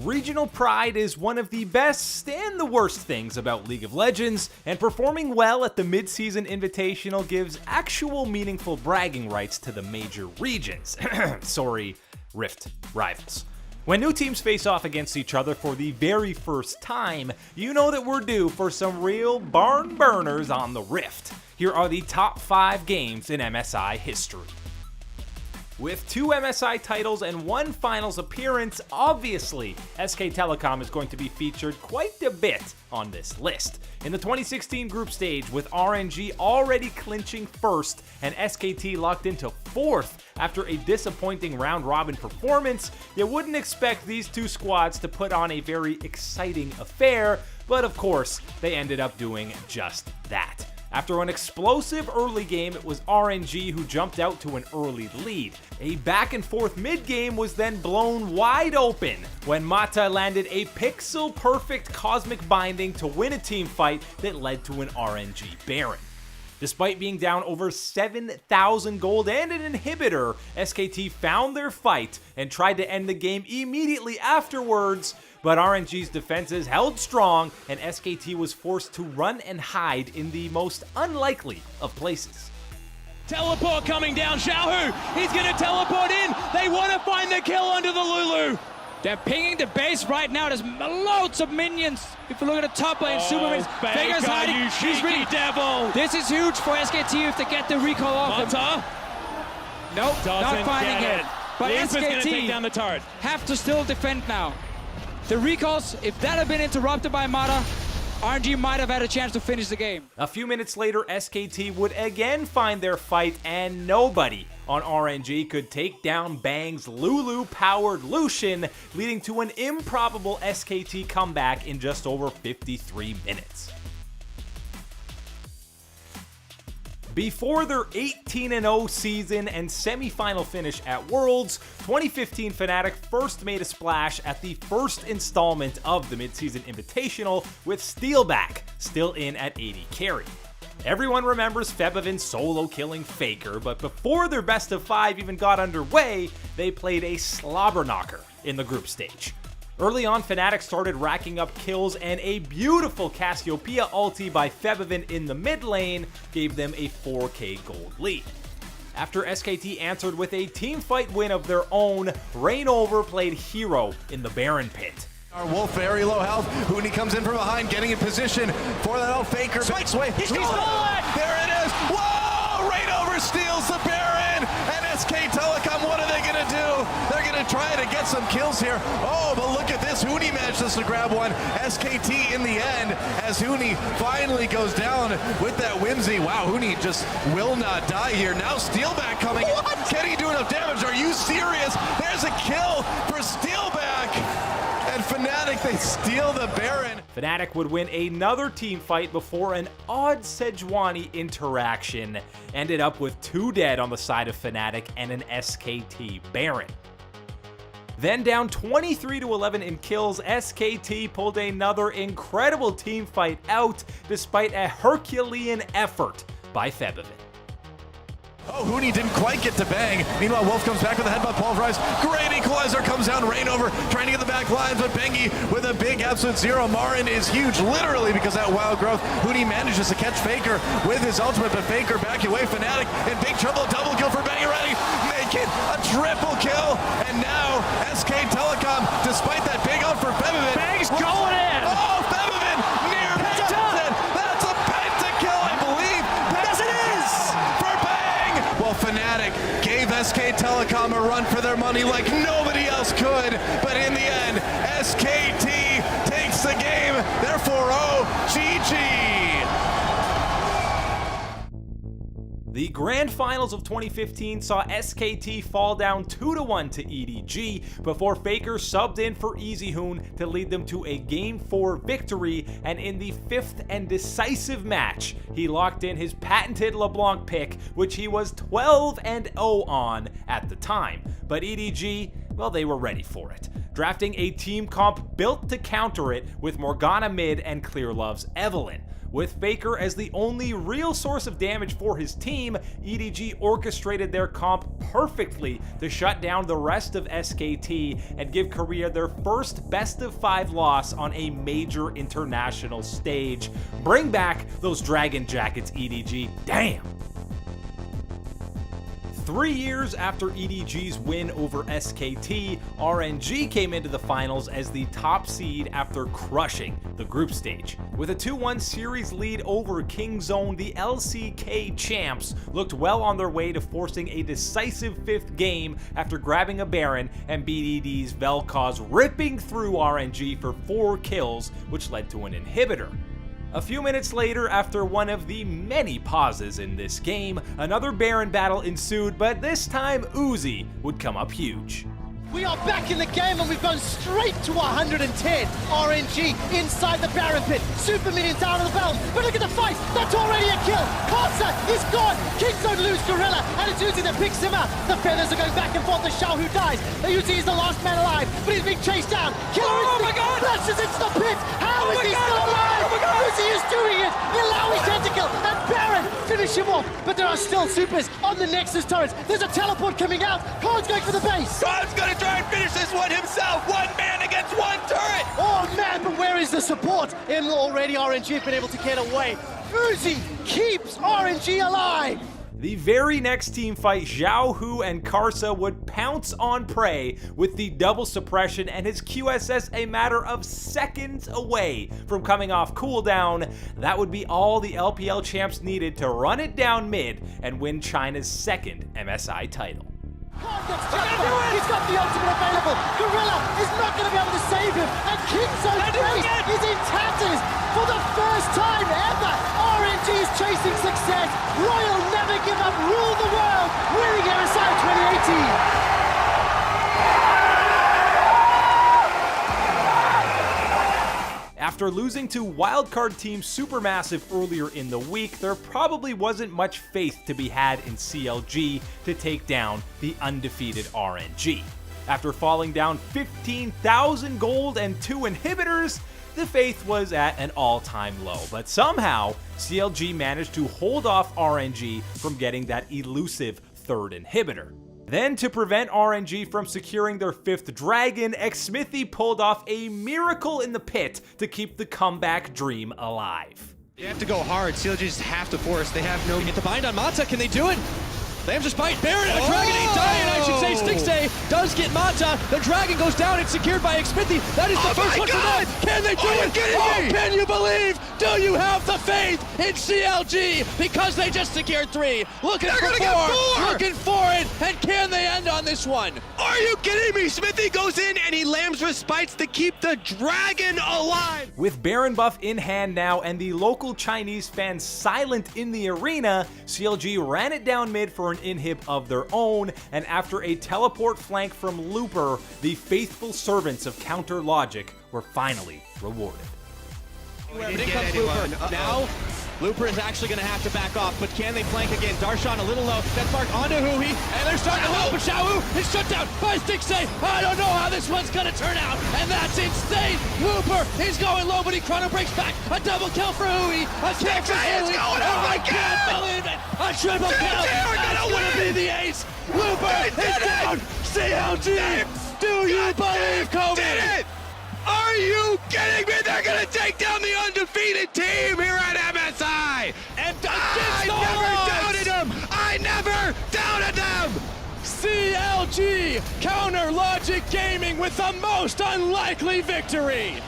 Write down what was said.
Regional pride is one of the best and the worst things about League of Legends, and performing well at the mid-season invitational gives actual meaningful bragging rights to the major regions. Sorry, Rift rivals. When new teams face off against each other for the very first time, you know that we're due for some real barn burners on the Rift. Here are the top 5 games in MSI history. With 2 MSI titles and 1 finals appearance, obviously, SK Telecom is going to be featured quite a bit on this list. In the 2016 group stage, with RNG already clinching first and SKT locked into 4th after a disappointing round-robin performance, you wouldn't expect these two squads to put on a very exciting affair, but of course, they ended up doing just that. After an explosive early game, it was RNG who jumped out to an early lead. A back and forth mid game was then blown wide open when Mata landed a pixel-perfect cosmic binding to win a team fight that led to an RNG Baron. Despite being down over 7,000 gold and an inhibitor, SKT found their fight and tried to end the game immediately afterwards, but RNG's defenses held strong and SKT was forced to run and hide in the most unlikely of places. Teleport coming down, Xiaohu, he's gonna teleport in, they wanna find the kill under the Lulu. They're pinging the base right now, there's loads of minions. If you look at the top lane, super minions, Faker's hiding, you he's cheeky devil. This is huge for SKT if they get the recall off them. Mata? Nope, not finding it. But Limp is gonna take SKT down the turret. have to still defend now. The recalls, if that had been interrupted by Mata, RNG might have had a chance to finish the game. A few minutes later, SKT would again find their fight, and nobody on RNG could take down Bang's Lulu-powered Lucian, leading to an improbable SKT comeback in just over 53 minutes. Before their 18-0 season and semi-final finish at Worlds, 2015 Fnatic first made a splash at the first installment of the Mid-Season Invitational, with Steelback still in at 80 carry. Everyone remembers Febiven solo killing Faker, but before their best of 5 even got underway, they played a slobber knocker in the group stage. Early on, Fnatic started racking up kills, and a beautiful Cassiopeia ulti by Febiven in the mid lane gave them a 4k gold lead. After SKT answered with a teamfight win of their own, Reignover played hero in the Baron pit. Our Wolf very low health. Huni comes in from behind, getting in position for that old Faker. Switch. He's stolen! stolen! There it is! Whoa! Reignover steals the Baron! And SK Telecom, what are they gonna do? They're gonna try to get some kills here. Oh, but look at this. Huni manages to grab one. SKT in the end, as Huni finally goes down with that whimsy. Wow, Huni just will not die here. Now Steelback coming. What? Can he do enough damage? Are you serious? There's a kill for Steelback! And Fnatic, they steal the Baron. Fnatic would win another team fight before an odd Sejuani interaction ended up with 2 dead on the side of Fnatic and an SKT Baron. Then down 23-11 in kills, SKT pulled another incredible team fight out despite a Herculean effort by Febiven. Oh, Huni didn't quite get to Bang. Meanwhile, Wolf comes back with a headbutt pulverized. Great equalizer comes down. Reignover trying to get the back lines, but Bengi with a big absolute zero. Marin is huge, literally, because that wild growth. Huni manages to catch Faker with his ultimate, but Faker backing away. Fnatic in big trouble. Double kill for Bengi ready. Make it a triple kill. And now SK Telecom, despite that big out for Febiven. Bang's going in! Oh, Febiven near Penta. That's a pentakill, I believe. Yes, it is! For Bang! Well, Fnatic gave SK Telecom a run for their money like nobody else could, but in the end, SKT takes the game. Therefore, GG! The Grand Finals of 2015 saw SKT fall down 2-1 to EDG before Faker subbed in for EasyHoon to lead them to a Game 4 victory, and in the 5th and decisive match, he locked in his patented LeBlanc pick, which he was 12-0 on at the time. But EDG, well, they were ready for it, drafting a team comp built to counter it with Morgana mid and Clearlove's Evelynn. With Faker as the only real source of damage for his team, EDG orchestrated their comp perfectly to shut down the rest of SKT and give Korea their first best-of-5 loss on a major international stage. Bring back those Dragon Jackets, EDG. Damn! 3 years after EDG's win over SKT, RNG came into the finals as the top seed after crushing the group stage. With a 2-1 series lead over Kingzone, the LCK champs looked well on their way to forcing a decisive 5th game after grabbing a Baron and BDD's Vel'Koz ripping through RNG for 4 kills, which led to an inhibitor. A few minutes later, after one of the many pauses in this game, another Baron battle ensued, but this time Uzi would come up huge. We are back in the game and we've gone straight to 110. RNG inside the Baron pit. Super minions out of the belt. But look at the fight. That's already a kill. Karsa is gone. Kingzone lose Gorilla and it's Uzi that picks him up. The feathers are going back and forth. The Xiaohu dies. Uzi is the last man alive, but he's being chased down. Killer instinct flashes into the pit. How is he still alive? Uzi is doing it. Ilawi tentacle and Baron finish him off. But there are still supers on the Nexus turrets. There's a teleport coming out. Khan's going for the base. Khan's gonna try and finish this one himself. One man against one turret. Oh man, but where is the support? And already RNG have been able to get away. Uzi keeps RNG alive. The very next team fight, Xiaohu and Karsa would pounce on Prey with the double suppression and his QSS a matter of seconds away from coming off cooldown. That would be all the LPL champs needed to run it down mid and win China's second MSI title. He's got the ultimate available. Gorilla is not going to be able to save him. And Kingzone's face is in tatters for the first time ever. RNG is chasing success. Royal never give up, rule the world, winning MSI 2018. After losing to wildcard team Supermassive earlier in the week, there probably wasn't much faith to be had in CLG to take down the undefeated RNG. After falling down 15,000 gold and 2 inhibitors, the faith was at an all-time low, but somehow CLG managed to hold off RNG from getting that elusive 3rd inhibitor. Then, to prevent RNG from securing their 5th dragon, Xmithy pulled off a miracle in the pit to keep the comeback dream alive. They have to go hard. CLG just have to force. They have no... Get the bind on Mata. Can they do it? Lambs just bite. Baron, a dragon ain't dying, I should say. Stixay does get Mata. The dragon goes down. It's secured by Xmithy. That is the first one for them. Can they do it? Can you believe? Do you have the faith in CLG? Because they just secured 3. Looking for 4. Looking for it. And can they end on this one? Are you kidding me? Smithy goes in and he lambs respites to keep the dragon alive. With Baron buff in hand now and the local Chinese fans silent in the arena, CLG ran it down mid for an inhib of their own, and after a teleport flank from Looper, the faithful servants of counter logic were finally rewarded. In comes Looper. Now, Looper is actually going to have to back off, but can they flank again? Darshan a little low. Death Mark onto Hui, and they're starting to help, but Xiaohu is shut down by Stixay. I don't know how this one's going to turn out, and that's insane. Looper is going low, but he chrono breaks back. A double kill for Hui. A kill for Hui. I can't believe it. A triple kill. That's going to be the ace. Looper is down. CLG. Do you believe, Kobe? Are you kidding me? They're gonna take down the undefeated team here at MSI! And I never doubted them! I never doubted them! CLG, Counter Logic Gaming with the most unlikely victory!